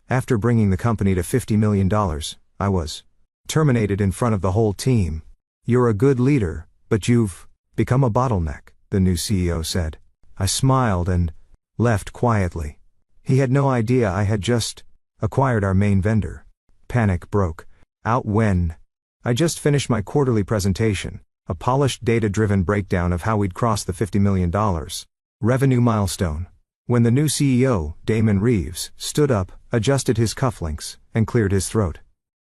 After bringing the company to $50 million, I was terminated in front of the whole team. "You're a good leader, but you've become a bottleneck," the new CEO said. I smiled and left quietly. He had no idea I had just acquired our main vendor. Panic broke out when I just finished my quarterly presentation, a polished data-driven breakdown of how we'd crossed the $50 million revenue milestone. When the new CEO, Damon Reeves, stood up, adjusted his cufflinks, and cleared his throat.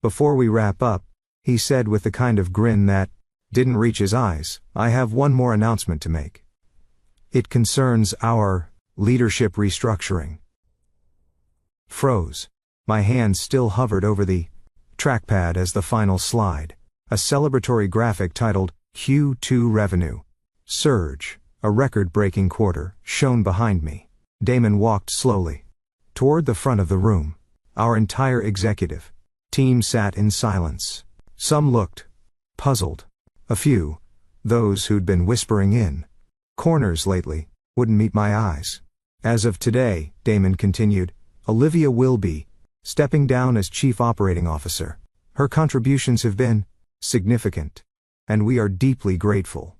"Before we wrap up," he said with the kind of grin that didn't reach his eyes, "I have one more announcement to make. It concerns our leadership restructuring." Froze. My hands still hovered over the trackpad as the final slide. A celebratory graphic titled, "Q2 Revenue Surge, a record-breaking quarter," shone behind me. Damon walked slowly toward the front of the room. Our entire executive team sat in silence. Some looked puzzled. A few, those who'd been whispering in corners lately, wouldn't meet my eyes. "As of today," Damon continued, "Olivia will be stepping down as Chief Operating Officer. Her contributions have been significant, and we are deeply grateful."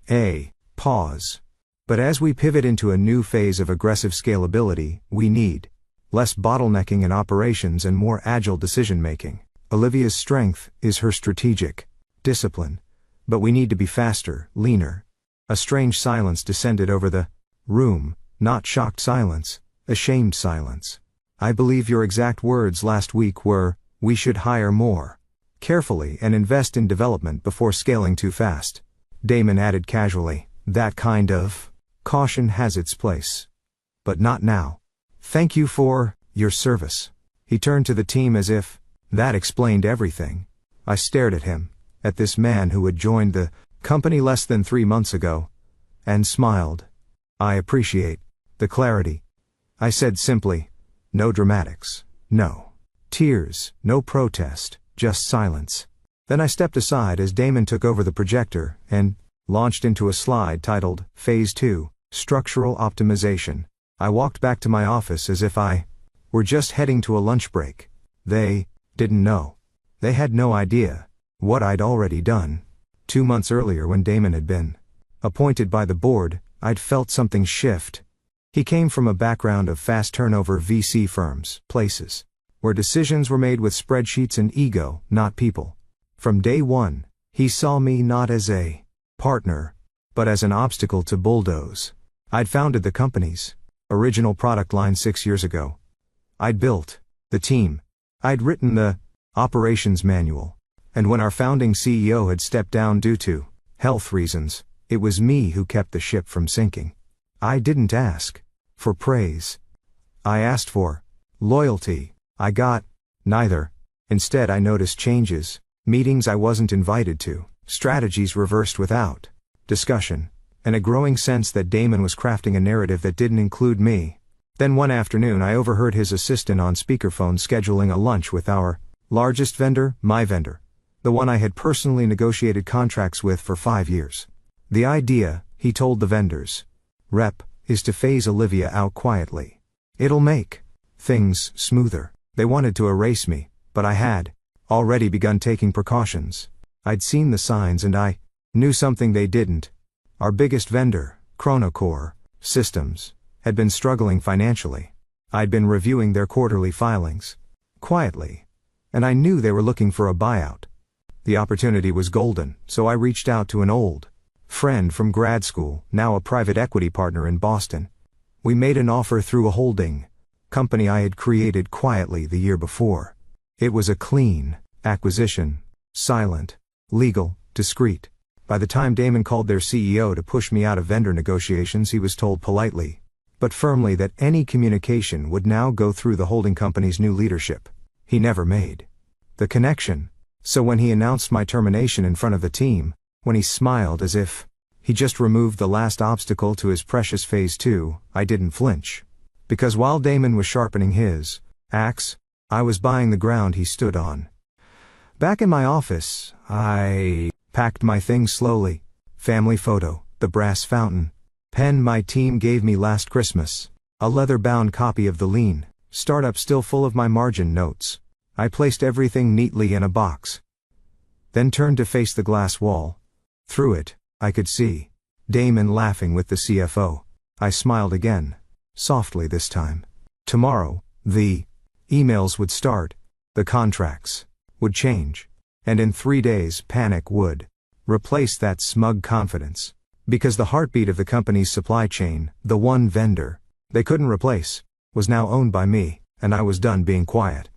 A pause. "But as we pivot into a new phase of aggressive scalability, we need less bottlenecking in operations and more agile decision-making. Olivia's strength is her strategic discipline, but we need to be faster, leaner." A strange silence descended over the room, not shocked silence, ashamed silence. "I believe your exact words last week were, we should hire more carefully and invest in development before scaling too fast." Damon added casually, "That kind of caution has its place. But not now. Thank you for your service." He turned to the team as if that explained everything. I stared at him, at this man who had joined the company less than 3 months ago, and smiled. "I appreciate the clarity," I said simply. "No dramatics, no tears, no protest, just silence." Then I stepped aside as Damon took over the projector and launched into a slide titled, "Phase 2, Structural Optimization." I walked back to my office as if I were just heading to a lunch break. They didn't know. They had no idea what I'd already done. 2 months earlier, when Damon had been appointed by the board, I'd felt something shift. He came from a background of fast turnover VC firms, places where decisions were made with spreadsheets and ego, not people. From day one, he saw me not as a partner, but as an obstacle to bulldoze. I'd founded the company's original product line 6 years ago. I'd built the team. I'd written the operations manual. And when our founding CEO had stepped down due to health reasons, it was me who kept the ship from sinking. I didn't ask for praise. I asked for loyalty. I got neither. Instead, I noticed changes, meetings I wasn't invited to, strategies reversed without discussion, and a growing sense that Damon was crafting a narrative that didn't include me. Then one afternoon I overheard his assistant on speakerphone scheduling a lunch with our largest vendor, my vendor, the one I had personally negotiated contracts with for 5 years. "The idea," he told the vendors rep, "is to phase Olivia out quietly. It'll make things smoother." They wanted to erase me, but I had already begun taking precautions. I'd seen the signs and I knew something they didn't. Our biggest vendor, Chronocore Systems, had been struggling financially. I'd been reviewing their quarterly filings quietly, and I knew they were looking for a buyout. The opportunity was golden, so I reached out to an old friend from grad school, now a private equity partner in Boston. We made an offer through a holding company I had created quietly the year before. It was a clean acquisition, silent, legal, discreet. By the time Damon called their CEO to push me out of vendor negotiations, he was told politely, but firmly, that any communication would now go through the holding company's new leadership. He never made the connection. So when he announced my termination in front of the team, when he smiled as if he just removed the last obstacle to his precious phase 2, I didn't flinch. Because while Damon was sharpening his axe, I was buying the ground he stood on. Back in my office, I packed my things slowly. Family photo, the brass fountain, pen my team gave me last Christmas, a leather-bound copy of the lean Startup still full of my margin notes. I placed everything neatly in a box. Then turned to face the glass wall. Through it, I could see Damon laughing with the CFO. I smiled again. Softly this time. Tomorrow, the emails would start. The contracts would change. And in 3 days, panic would replace that smug confidence. Because the heartbeat of the company's supply chain, the one vendor they couldn't replace, was now owned by me, and I was done being quiet.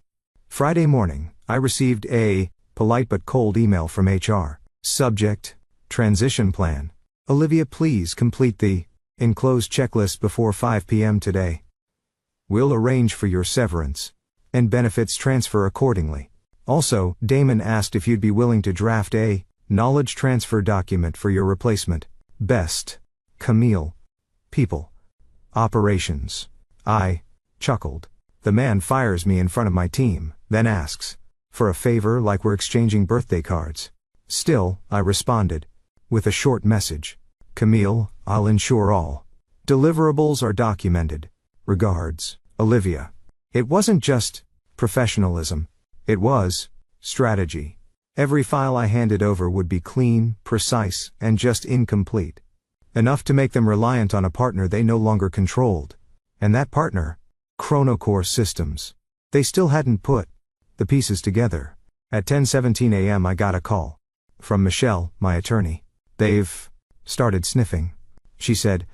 Friday morning, I received a polite but cold email from HR. Subject: Transition Plan. Olivia, please complete the enclosed checklist before 5 p.m. today. We'll arrange for your severance and benefits transfer accordingly. Also, Damon asked if you'd be willing to draft a knowledge transfer document for your replacement. Best, Camille. People. Operations. I chuckled. The man fires me in front of my team, then asks for a favor like we're exchanging birthday cards. Still, I responded with a short message. Camille, I'll ensure all deliverables are documented. Regards, Olivia. It wasn't just professionalism. It was strategy. Every file I handed over would be clean, precise, and just incomplete. Enough to make them reliant on a partner they no longer controlled. And that partner? Chronocore Systems. They still hadn't put the pieces together. At 10:17 a.m. I got a call from Michelle, my attorney. They've started sniffing. She said,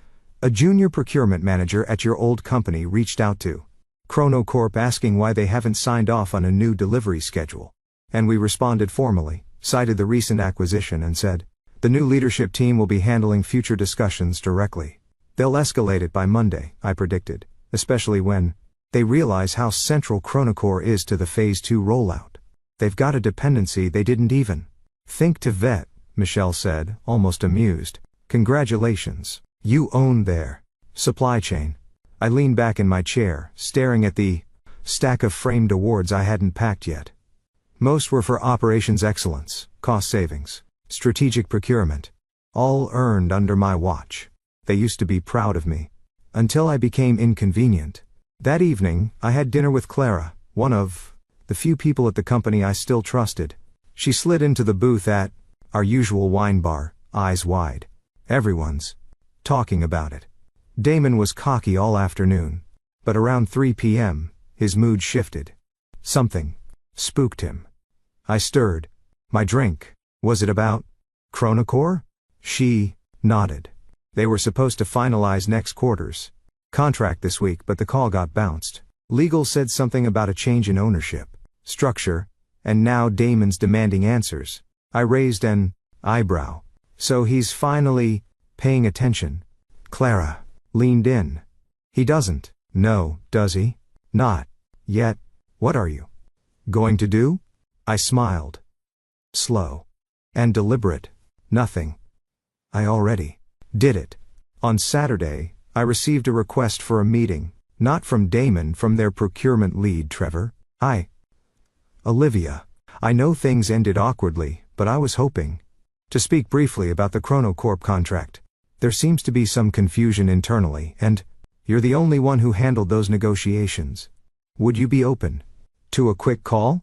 a junior procurement manager at your old company reached out to Chronocorp asking why they haven't signed off on a new delivery schedule. And we responded formally, cited the recent acquisition and said, the new leadership team will be handling future discussions directly. They'll escalate it by Monday, I predicted, especially when they realize how central Chronocore is to the Phase 2 rollout. They've got a dependency they didn't even think to vet, Michelle said, almost amused. Congratulations. You own their supply chain. I leaned back in my chair, staring at the stack of framed awards I hadn't packed yet. Most were for operations excellence, cost savings, strategic procurement. All earned under my watch. They used to be proud of me. Until I became inconvenient. That evening, I had dinner with Clara, one of the few people at the company I still trusted. She slid into the booth at our usual wine bar, eyes wide. Everyone's talking about it. Damon was cocky all afternoon. But around 3 p.m., his mood shifted. Something spooked him. I stirred my drink. Was it about Chronocore? She nodded. They were supposed to finalize next quarter's contract this week, but the call got bounced. Legal said something about a change in ownership structure, and now Damon's demanding answers. I raised an eyebrow. So he's finally paying attention. Clara leaned in. He doesn't know, does he? Not yet. What are you going to do? I smiled. Slow and deliberate. Nothing. I already did it. On Saturday, I received a request for a meeting, not from Damon, from their procurement lead, Trevor. Olivia. I know things ended awkwardly, but I was hoping to speak briefly about the Chronocorp contract. There seems to be some confusion internally, and you're the only one who handled those negotiations. Would you be open to a quick call?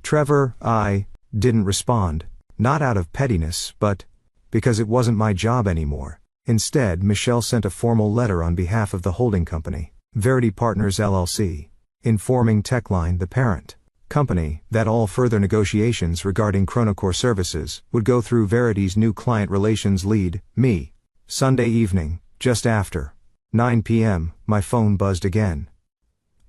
Trevor, I didn't respond, not out of pettiness, but because it wasn't my job anymore. Instead, Michelle sent a formal letter on behalf of the holding company, Verity Partners LLC, informing Techline, the parent company, that all further negotiations regarding Chronocore services would go through Verity's new client relations lead, me. Sunday evening, just after 9 p.m., my phone buzzed again.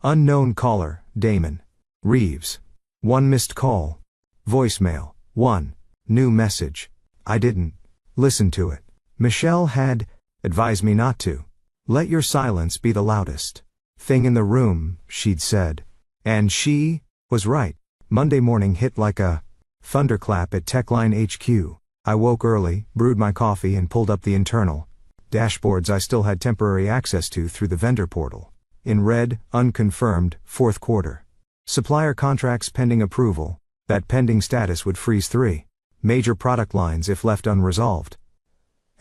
Unknown caller, Damon Reeves. 1 missed call. Voicemail. 1 new message. I didn't listen to it. Michelle had advised me not to. Let your silence be the loudest thing in the room, she'd said. And she was right. Monday morning hit like a thunderclap at Techline HQ. I woke early, brewed my coffee and pulled up the internal dashboards I still had temporary access to through the vendor portal. In red, unconfirmed, 4th quarter. Supplier contracts pending approval. That pending status would freeze 3 major product lines if left unresolved.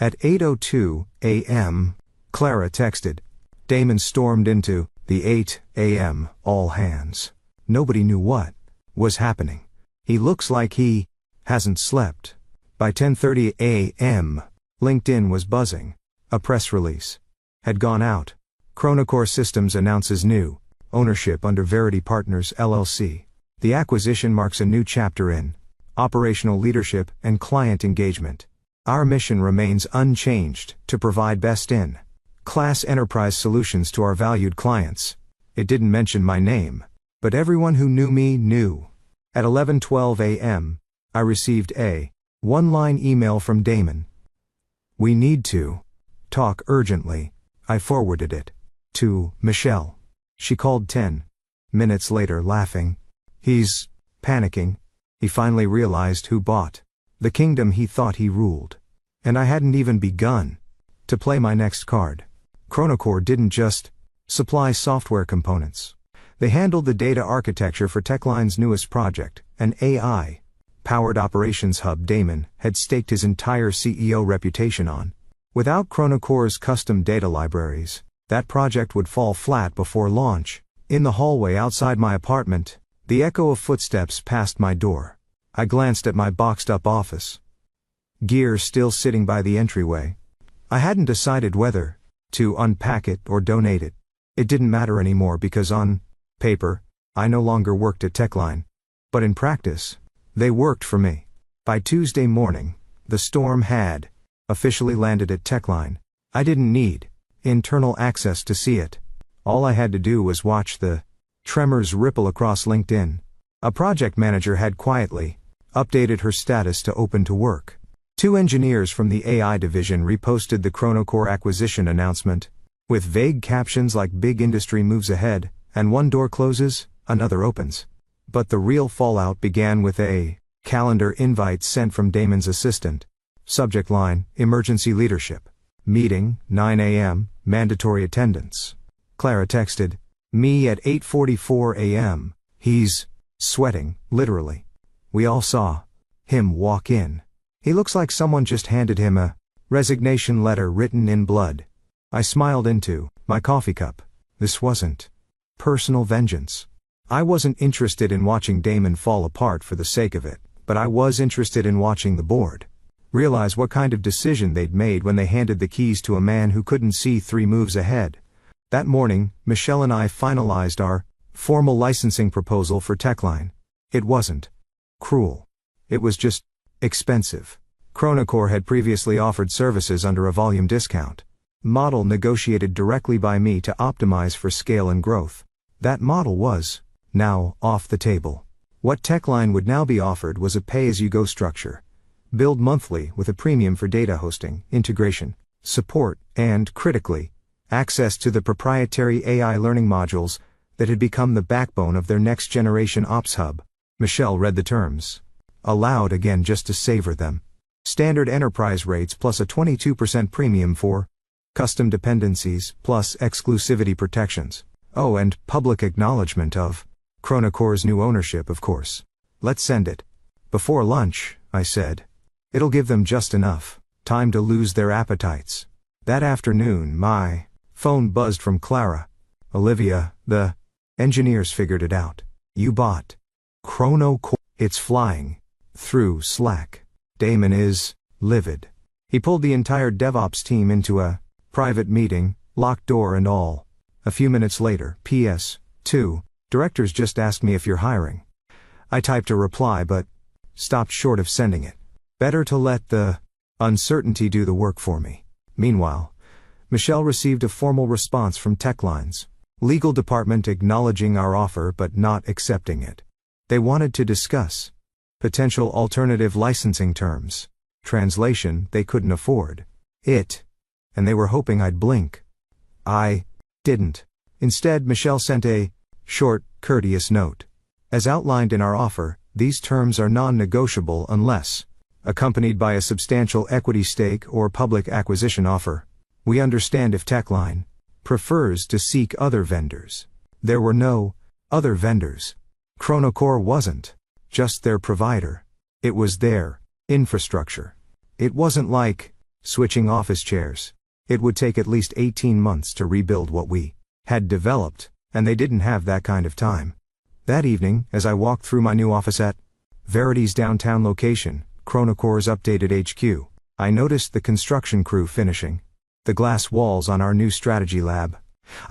At 8:02 a.m., Clara texted. Damon stormed into The 8 a.m. all hands. Nobody knew what was happening. He looks like he hasn't slept. By 10:30 a.m., LinkedIn was buzzing. A press release had gone out. Chronocore Systems announces new ownership under Verity Partners LLC. The acquisition marks a new chapter in operational leadership and client engagement. Our mission remains unchanged to provide best-in-class enterprise solutions to our valued clients. It didn't mention my name, but everyone who knew me knew. At 11:12 a.m., I received a one-line email from Damon. "We need to talk urgently." I forwarded it to Michelle. She called 10 minutes later laughing. "He's panicking. He finally realized who bought the kingdom he thought he ruled. And I hadn't even begun to play my next card." Chronocore didn't just supply software components. They handled the data architecture for Techline's newest project, an AI-powered operations hub Damon had staked his entire CEO reputation on. Without Chronocore's custom data libraries, that project would fall flat before launch. In the hallway outside my apartment, the echo of footsteps passed my door. I glanced at my boxed-up office gear still sitting by the entryway. I hadn't decided whether to unpack it or donate it. It didn't matter anymore because on paper, I no longer worked at Techline. But in practice, they worked for me. By Tuesday morning, the storm had officially landed at Techline. I didn't need internal access to see it. All I had to do was watch the tremors ripple across LinkedIn. A project manager had quietly updated her status to open to work. 2 engineers from the AI division reposted the Chronocore acquisition announcement, with vague captions like "Big industry moves ahead," and "One door closes, another opens." But the real fallout began with a calendar invite sent from Damon's assistant. Subject line: Emergency Leadership. Meeting, 9 a.m., mandatory attendance. Clara texted me at 8:44 a.m. "He's sweating, literally." We all saw him walk in. He looks like someone just handed him a resignation letter written in blood. I smiled into my coffee cup. This wasn't personal vengeance. I wasn't interested in watching Damon fall apart for the sake of it, but I was interested in watching the board realize what kind of decision they'd made when they handed the keys to a man who couldn't see 3 moves ahead. That morning, Michelle and I finalized our formal licensing proposal for Techline. It wasn't cruel. It was just expensive. Chronocore had previously offered services under a volume discount model negotiated directly by me to optimize for scale and growth. That model was now off the table. What Techline would now be offered was a pay-as-you-go structure, billed monthly with a premium for data hosting, integration, support, and, critically, access to the proprietary AI learning modules that had become the backbone of their next-generation ops hub. Michelle read the terms aloud again just to savor them. Standard enterprise rates plus a 22% premium for custom dependencies plus exclusivity protections. Oh, and public acknowledgement of Chronocore's new ownership, of course. "Let's send it before lunch," I said. "It'll give them just enough time to lose their appetites." That afternoon, my phone buzzed from Clara. "Olivia, the engineers figured it out. You bought Chronocore. It's flying through Slack." Damon is livid. He pulled the entire DevOps team into a private meeting, locked door and all. A few minutes later, PS, 2, directors just asked me if you're hiring. I typed a reply but stopped short of sending it. Better to let the uncertainty do the work for me. Meanwhile, Michelle received a formal response from Techline's legal department acknowledging our offer but not accepting it. They wanted to discuss potential alternative licensing terms. Translation: they couldn't afford it, and they were hoping I'd blink. I didn't. Instead, Michelle sent a short, courteous note. As outlined in our offer, these terms are non-negotiable unless accompanied by a substantial equity stake or public acquisition offer. We understand if Techline prefers to seek other vendors. There were no other vendors. Chronocore wasn't just their provider. It was their infrastructure. It wasn't like switching office chairs. It would take at least 18 months to rebuild what we had developed. and they didn't have that kind of time. That evening, as I walked through my new office at Verity's downtown location, Chronocore's updated HQ, I noticed the construction crew finishing the glass walls on our new strategy lab.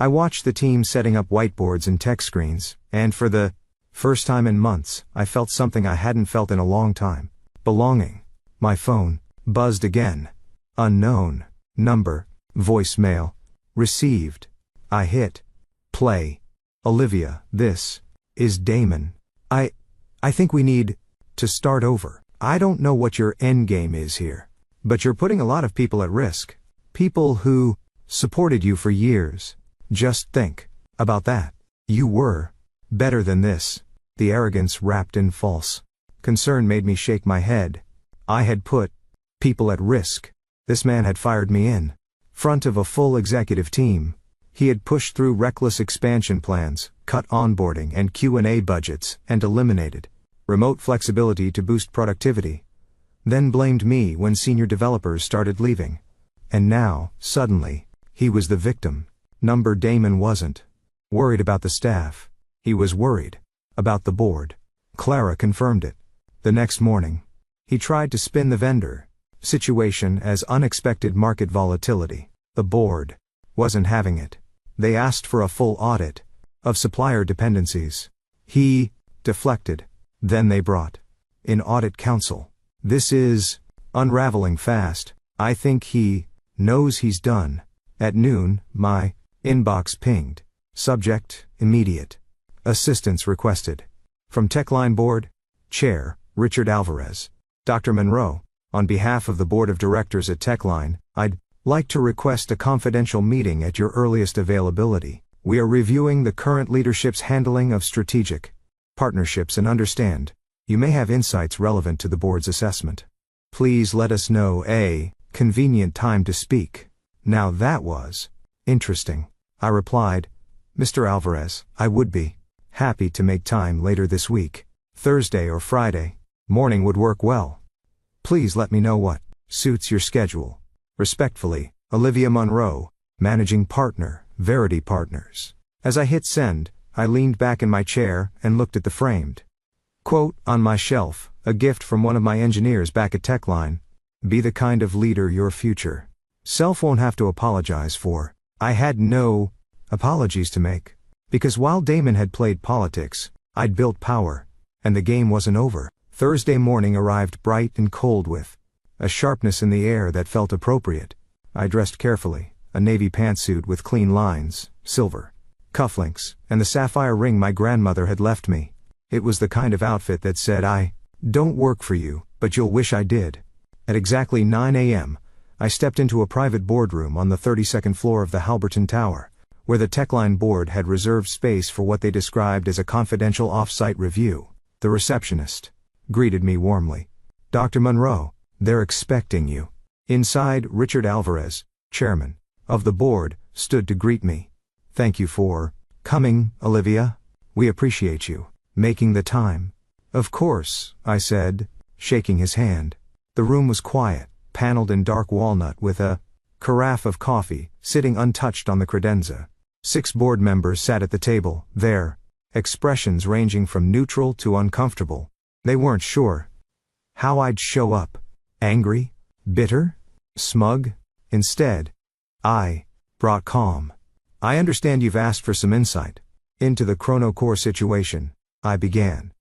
I watched the team setting up whiteboards and tech screens, and for the first time in months, I felt something I hadn't felt in a long time. Belonging. My phone buzzed again. Unknown number. Voicemail. Received. I hit play. Olivia, this is Damon. I think we need to start over. I don't know what your endgame is here, but you're putting a lot of people at risk. People who supported you for years. Just think about that. You were better than this. The arrogance wrapped in false concern made me shake my head. I had put people at risk. This man had fired me in front of a full executive team. He had pushed through reckless expansion plans, cut onboarding and Q&A budgets, and eliminated remote flexibility to boost productivity. Then blamed me when senior developers started leaving. And now, suddenly, he was the victim. Damon wasn't worried about the staff. He was worried about the board. Clara confirmed it. The next morning, he tried to spin the vendor situation as unexpected market volatility. The board wasn't having it. They asked for a full audit of supplier dependencies. He deflected. Then they brought in audit counsel. This is unraveling fast. I think he knows he's done. At noon, my inbox pinged. Subject, immediate assistance requested. From Techline Board, Chair, Richard Alvarez. Dr. Monroe, on behalf of the Board of Directors at Techline, I'd like to request a confidential meeting at your earliest availability. We are reviewing the current leadership's handling of strategic partnerships and understand you may have insights relevant to the board's assessment. Please let us know a convenient time to speak. Now that was interesting. I replied, Mr. Alvarez, I would be happy to make time later this week. Thursday or Friday morning would work well. Please let me know what suits your schedule. Respectfully, Olivia Monroe, Managing Partner, Verity Partners. As I hit send, I leaned back in my chair and looked at the framed quote on my shelf, a gift from one of my engineers back at Techline. Be the kind of leader your future self won't have to apologize for. I had no apologies to make. Because while Damon had played politics, I'd built power. And the game wasn't over. Thursday morning arrived bright and cold with a sharpness in the air that felt appropriate. I dressed carefully, a navy pantsuit with clean lines, silver cufflinks, and the sapphire ring my grandmother had left me. It was the kind of outfit that said, I don't work for you, but you'll wish I did. At exactly 9 a.m., I stepped into a private boardroom on the 32nd floor of the Halberton Tower, where the Techline board had reserved space for what they described as a confidential off-site review. The receptionist greeted me warmly. Dr. Monroe, they're expecting you. Inside, Richard Alvarez, chairman of the board, stood to greet me. Thank you for coming, Olivia. We appreciate you making the time. Of course, I said, shaking his hand. The room was quiet, paneled in dark walnut with a carafe of coffee sitting untouched on the credenza. 6 board members sat at the table, their expressions ranging from neutral to uncomfortable. They weren't sure how I'd show up. Angry? Bitter? Smug? Instead, I brought calm. I understand you've asked for some insight into the Chronocore situation, I began.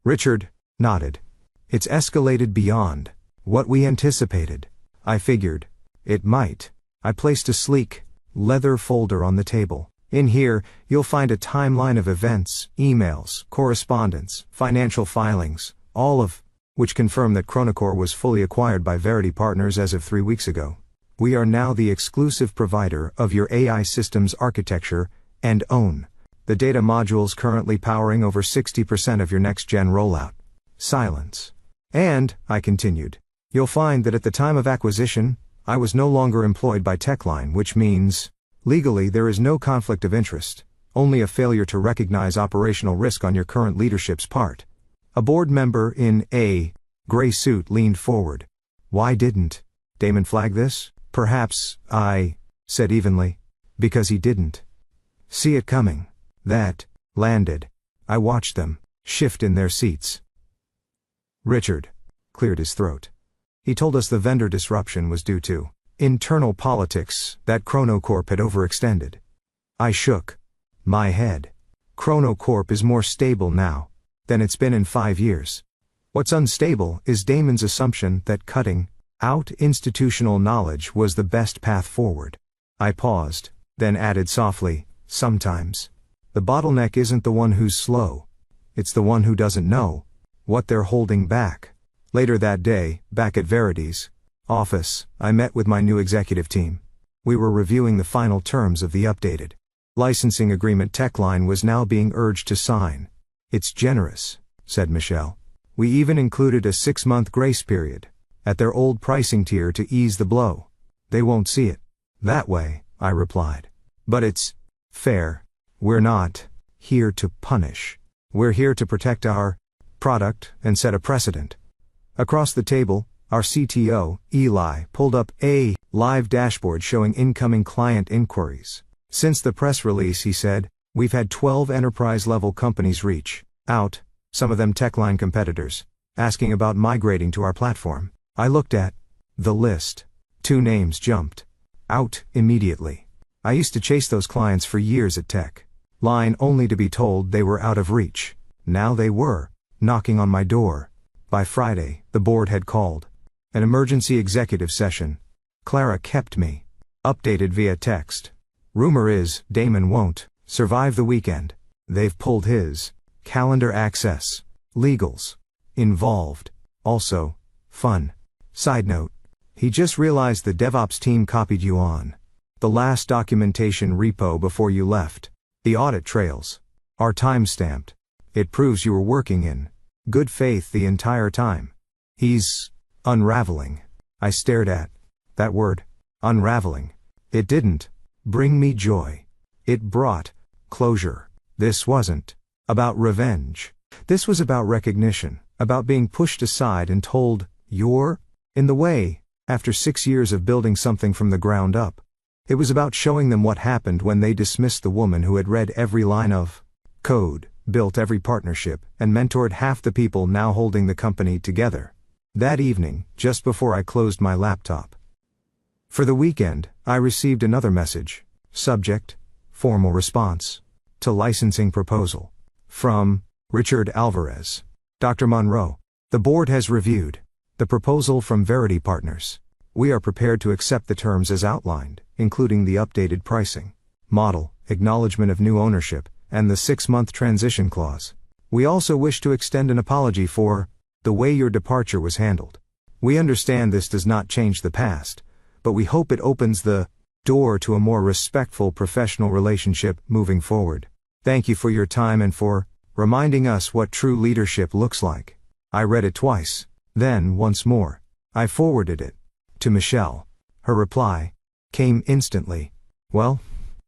Richard nodded. It's escalated beyond what we anticipated. I figured it might. I placed a sleek leather folder on the table. In here, you'll find a timeline of events, emails, correspondence, financial filings, all of which confirm that Chronocore was fully acquired by Verity Partners as of 3 weeks ago. We are now the exclusive provider of your AI systems architecture and own the data modules currently powering over 60% of your next-gen rollout. Silence. And, I continued, you'll find that at the time of acquisition, I was no longer employed by Techline, which means, legally there is no conflict of interest, only a failure to recognize operational risk on your current leadership's part. A board member in a gray suit leaned forward. Why didn't Damon flag this? Perhaps, I said evenly, because he didn't. see it coming. That landed. I watched them shift in their seats. Richard cleared his throat. He told us the vendor disruption was due to internal politics, that Chronocorp had overextended. I shook my head. Chronocorp is more stable now than it's been in 5 years. What's unstable is Damon's assumption that cutting out institutional knowledge was the best path forward. I paused, then added softly, sometimes the bottleneck isn't the one who's slow. It's the one who doesn't know what they're holding back. Later that day, back at Verity's office, I met with my new executive team. We were reviewing the final terms of the updated licensing agreement Techline was now being urged to sign. It's generous, said Michelle. We even included a 6-month grace period at their old pricing tier to ease the blow. They won't see it that way, I replied. But it's fair. We're not here to punish. We're here to protect our product and set a precedent. Across the table, our CTO, Eli, pulled up a live dashboard showing incoming client inquiries. Since the press release, he said, we've had 12 enterprise-level companies reach out, some of them Techline competitors, asking about migrating to our platform. I looked at the list. 2 names jumped out immediately. I used to chase those clients for years at Techline only to be told they were out of reach. Now they were knocking on my door. By Friday, the board had called an emergency executive session. Clara kept me updated via text. Rumor is, Damon won't survive the weekend. They've pulled his calendar access. Legals involved. Also, fun side note. He just realized the DevOps team copied you on the last documentation repo before you left. The audit trails are time-stamped. It proves you were working in good faith the entire time. He's unraveling. I stared at that word, unraveling. It didn't bring me joy. It brought closure. This wasn't about revenge. This was about recognition, about being pushed aside and told, you're in the way, after 6 years of building something from the ground up. It was about showing them what happened when they dismissed the woman who had read every line of code, built every partnership, and mentored half the people now holding the company together. That evening, just before I closed my laptop for the weekend, I received another message. Subject, formal response to licensing proposal. From Richard Alvarez. Dr. Monroe. The board has reviewed the proposal from Verity Partners. We are prepared to accept the terms as outlined, including the updated pricing model, acknowledgement of new ownership, and the 6-month transition clause. We also wish to extend an apology for the way your departure was handled. We understand this does not change the past, but we hope it opens the door to a more respectful professional relationship moving forward. Thank you for your time and for reminding us what true leadership looks like. I read it twice, then once more. I forwarded it to Michelle. Her reply came instantly. Well,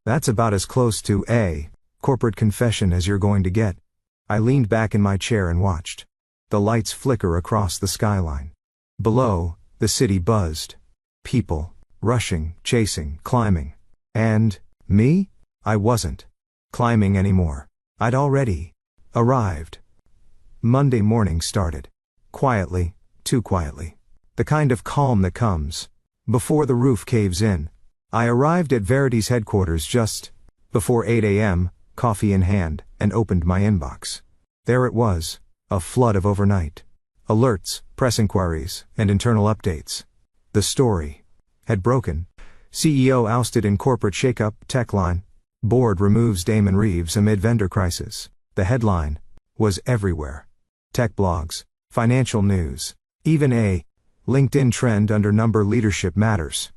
that's about as close to a corporate confession as you're going to get. I leaned back in my chair and watched the lights flicker across the skyline. Below, the city buzzed. People, rushing, chasing, climbing. And me? I wasn't climbing anymore. I'd already arrived. Monday morning started. Quietly, too quietly. The kind of calm that comes before the roof caves in. I arrived at Verity's headquarters just before 8 a.m., coffee in hand, and opened my inbox. There it was, a flood of overnight alerts, press inquiries, and internal updates. The story had broken. CEO ousted in corporate shakeup, Techline. Board removes Damon Reeves amid vendor crisis. The headline was everywhere. Tech blogs, financial news, even a LinkedIn trend under number leadership matters.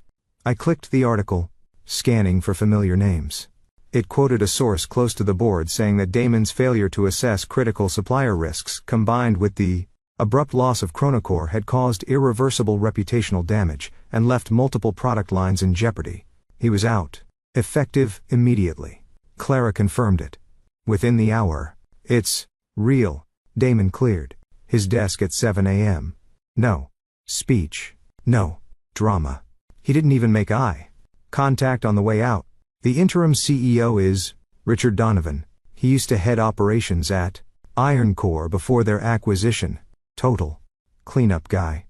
I clicked the article, scanning for familiar names. It quoted a source close to the board saying that Damon's failure to assess critical supplier risks combined with the abrupt loss of Chronocore had caused irreversible reputational damage and left multiple product lines in jeopardy. He was out. Effective immediately. Clara confirmed it. Within the hour. It's real. Damon cleared his desk at 7 a.m. No speech. No drama. He didn't even make eye contact on the way out. The interim CEO is Richard Donovan. He used to head operations at Iron Core before their acquisition. Total cleanup guy.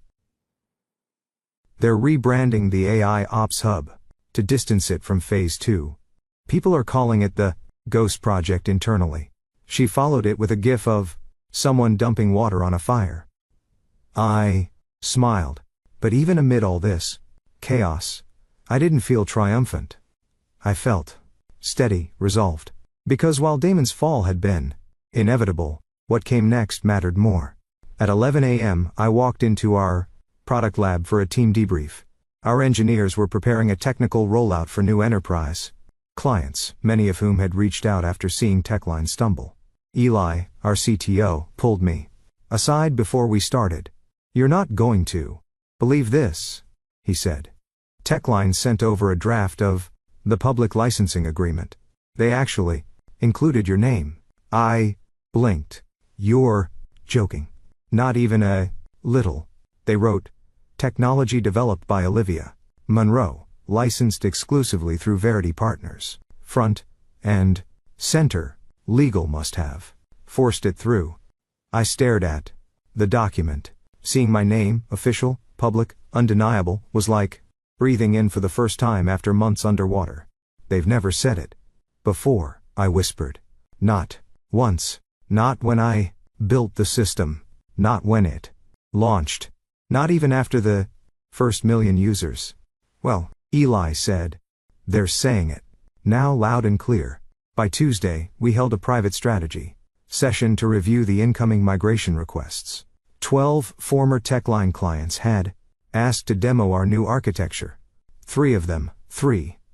They're rebranding the AI Ops Hub to distance it from Phase 2. People are calling it the Ghost Project internally. She followed it with a gif of someone dumping water on a fire. I smiled. But even amid all this chaos, I didn't feel triumphant. I felt steady, resolved. Because while Damon's fall had been inevitable, what came next mattered more. At 11 a.m., I walked into our product lab for a team debrief. Our engineers were preparing a technical rollout for new enterprise clients, many of whom had reached out after seeing Techline stumble. Eli, our CTO, pulled me aside before we started. "You're not going to believe this," he said. Techline sent over a draft of the public licensing agreement. They actually included your name. I blinked. "You're joking." "Not even a little." They wrote, "Technology developed by Olivia Monroe, licensed exclusively through Verity Partners. Front and center, legal must have forced it through." I stared at the document. Seeing my name, official, public, undeniable, was like breathing in for the first time after months underwater. "They've never said it before," I whispered. "Not once. Not when I built the system. Not when it launched. Not even after the first million users." "Well," Eli said, "they're saying it now loud and clear." By Tuesday, we held a private strategy session to review the incoming migration requests. 12 former Techline clients had asked to demo our new architecture. 3 of them,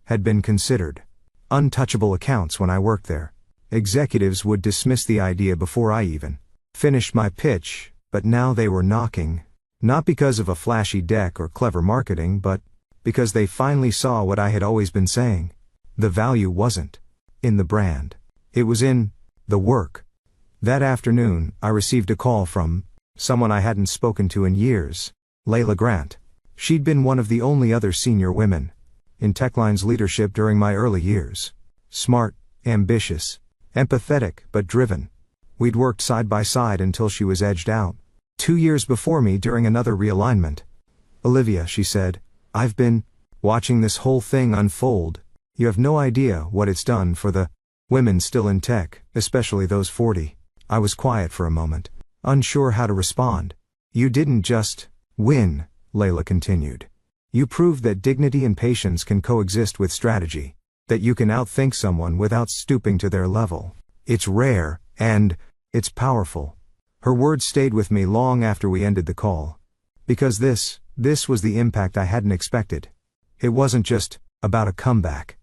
had been considered untouchable accounts when I worked there. Executives would dismiss the idea before I even finished my pitch, but now they were knocking. Not because of a flashy deck or clever marketing, but because they finally saw what I had always been saying. The value wasn't in the brand. It was in the work. That afternoon, I received a call from someone I hadn't spoken to in years, Layla Grant. She'd been one of the only other senior women in Techline's leadership during my early years. Smart, ambitious, empathetic, but driven. We'd worked side by side until she was edged out 2 years before me during another realignment. "Olivia," she said, "I've been watching this whole thing unfold. You have no idea what it's done for the women still in tech, especially those 40. I was quiet for a moment, unsure how to respond. "You didn't just win," Layla continued. "You proved that dignity and patience can coexist with strategy, that you can outthink someone without stooping to their level. It's rare, and it's powerful." Her words stayed with me long after we ended the call. Because this was the impact I hadn't expected. It wasn't just about a comeback.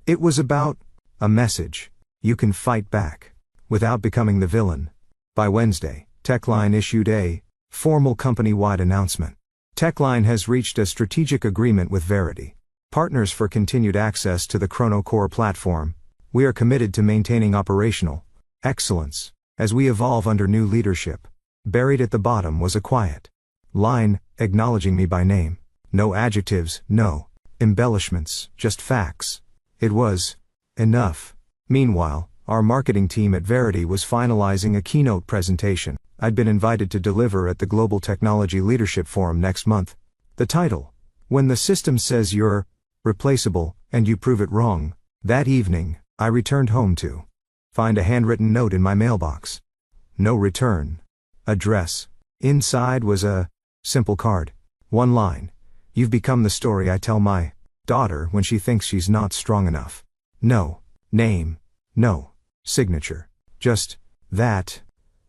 It was about a message. You can fight back without becoming the villain. By Wednesday, Techline issued a formal company-wide announcement. Techline has reached a strategic agreement with Verity Partners for continued access to the Chrono Core platform. We are committed to maintaining operational excellence as we evolve under new leadership. Buried at the bottom was a quiet line acknowledging me by name. No adjectives, no embellishments, just facts. It was enough. Meanwhile, our marketing team at Verity was finalizing a keynote presentation I'd been invited to deliver at the Global Technology Leadership Forum next month. The title, "When the System Says You're Replaceable and You Prove It Wrong." That evening, I returned home to find a handwritten note in my mailbox. No return address. Inside was a simple card. One line. "You've become the story I tell my daughter when she thinks she's not strong enough." No name. No signature. Just that.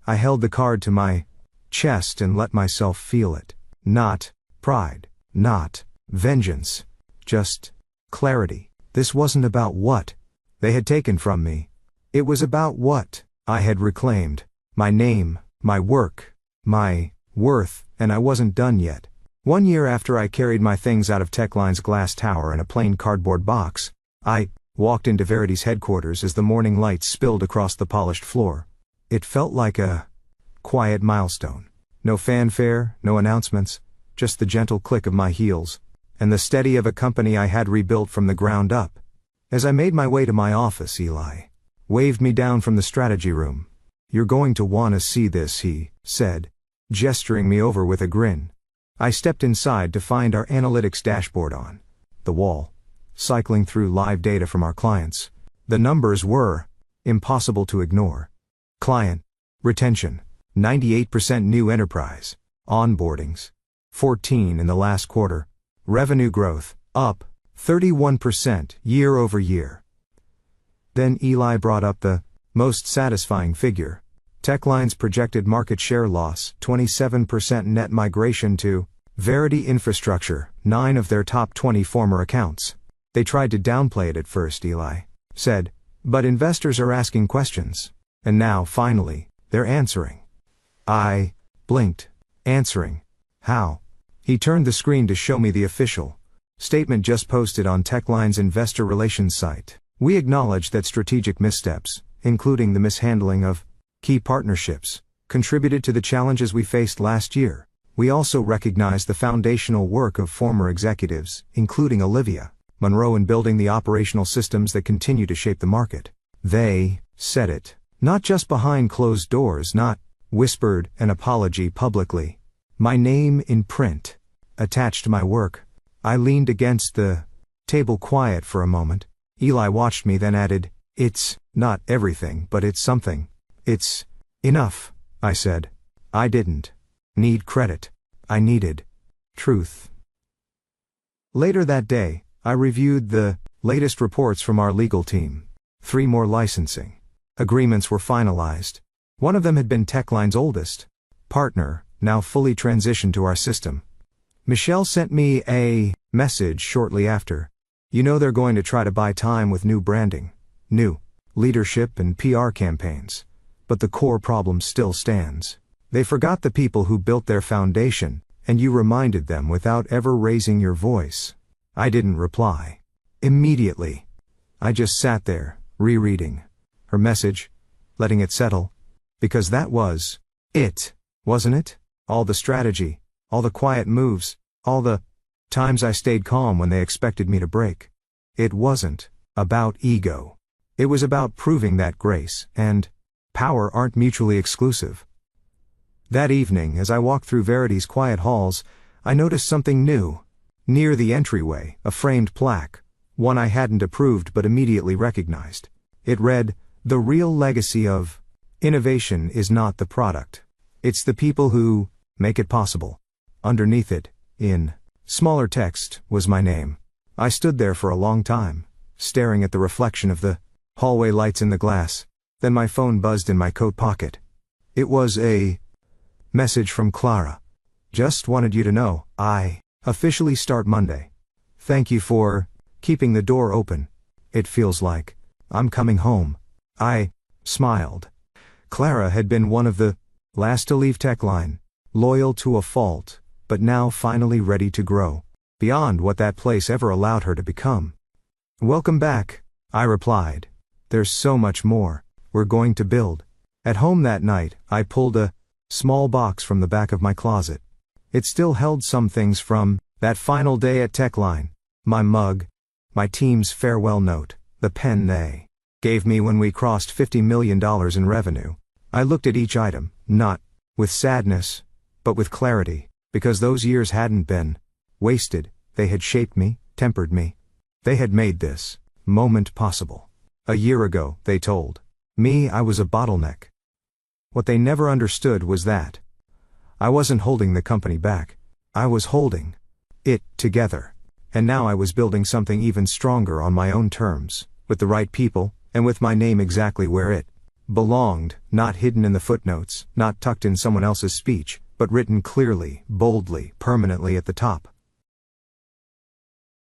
I held the card to my chest and let myself feel it. Not pride. Not vengeance. Just clarity. This wasn't about what they had taken from me. It was about what I had reclaimed. My name, my work, my worth, and I wasn't done yet. 1 year after I carried my things out of Techline's glass tower in a plain cardboard box, I walked into Verity's headquarters as the morning light spilled across the polished floor. It felt like a quiet milestone. No fanfare, no announcements, just the gentle click of my heels, and the steady of a company I had rebuilt from the ground up. As I made my way to my office, Eli waved me down from the strategy room. "You're going to want to see this," he said, gesturing me over with a grin. I stepped inside to find our analytics dashboard on the wall, cycling through live data from our clients. The numbers were impossible to ignore. Client retention, 98% new enterprise onboardings, 14 in the last quarter. Revenue growth, up 31% year over year. Then Eli brought up the most satisfying figure. Techline's projected market share loss, 27% net migration to Verity Infrastructure, 9 of their top 20 former accounts. "They tried to downplay it at first," Eli said, "but investors are asking questions. And now, finally, they're answering." I blinked. Answering? How? He turned the screen to show me the official statement just posted on Techline's investor relations site. "We acknowledge that strategic missteps, including the mishandling of key partnerships, contributed to the challenges we faced last year. We also recognize the foundational work of former executives, including Olivia Monroe, in building the operational systems that continue to shape the market." They said it, not just behind closed doors, not whispered an apology publicly. My name in print, attached to my work. I leaned against the table, quiet for a moment. Eli watched me, then added, "It's not everything, but it's something." "It's enough," I said. I didn't need credit. I needed truth. Later that day, I reviewed the latest reports from our legal team. 3 more licensing agreements were finalized. One of them had been Techline's oldest partner, now fully transitioned to our system. Michelle sent me a message shortly after. "You know they're going to try to buy time with new branding, new leadership and PR campaigns. But the core problem still stands. They forgot the people who built their foundation, and you reminded them without ever raising your voice." I didn't reply immediately. I just sat there, rereading her message, letting it settle. Because that was it, wasn't it? All the strategy, all the quiet moves, all the times I stayed calm when they expected me to break. It wasn't about ego. It was about proving that grace and power aren't mutually exclusive. That evening, as I walked through Verity's quiet halls, I noticed something new. Near the entryway, a framed plaque, one I hadn't approved but immediately recognized. It read, "The real legacy of innovation is not the product. It's the people who make it possible." Underneath it, in smaller text, was my name. I stood there for a long time, staring at the reflection of the hallway lights in the glass. Then my phone buzzed in my coat pocket. It was a message from Clara. "Just wanted you to know, I officially start Monday. Thank you for keeping the door open. It feels like I'm coming home." I smiled. Clara had been one of the last to leave Techline, loyal to a fault, but now finally ready to grow beyond what that place ever allowed her to become. "Welcome back," I replied. "There's so much more we're going to build." At home that night, I pulled a small box from the back of my closet. It still held some things from that final day at Techline. My mug, my team's farewell note, the pen they gave me when we crossed $50 million in revenue. I looked at each item, not with sadness, but with clarity, because those years hadn't been wasted. They had shaped me, tempered me. They had made this moment possible. A year ago, they told me I was a bottleneck. What they never understood was that I wasn't holding the company back. I was holding it together. And now I was building something even stronger on my own terms, with the right people, and with my name exactly where it belonged, not hidden in the footnotes, not tucked in someone else's speech, but written clearly, boldly, permanently at the top.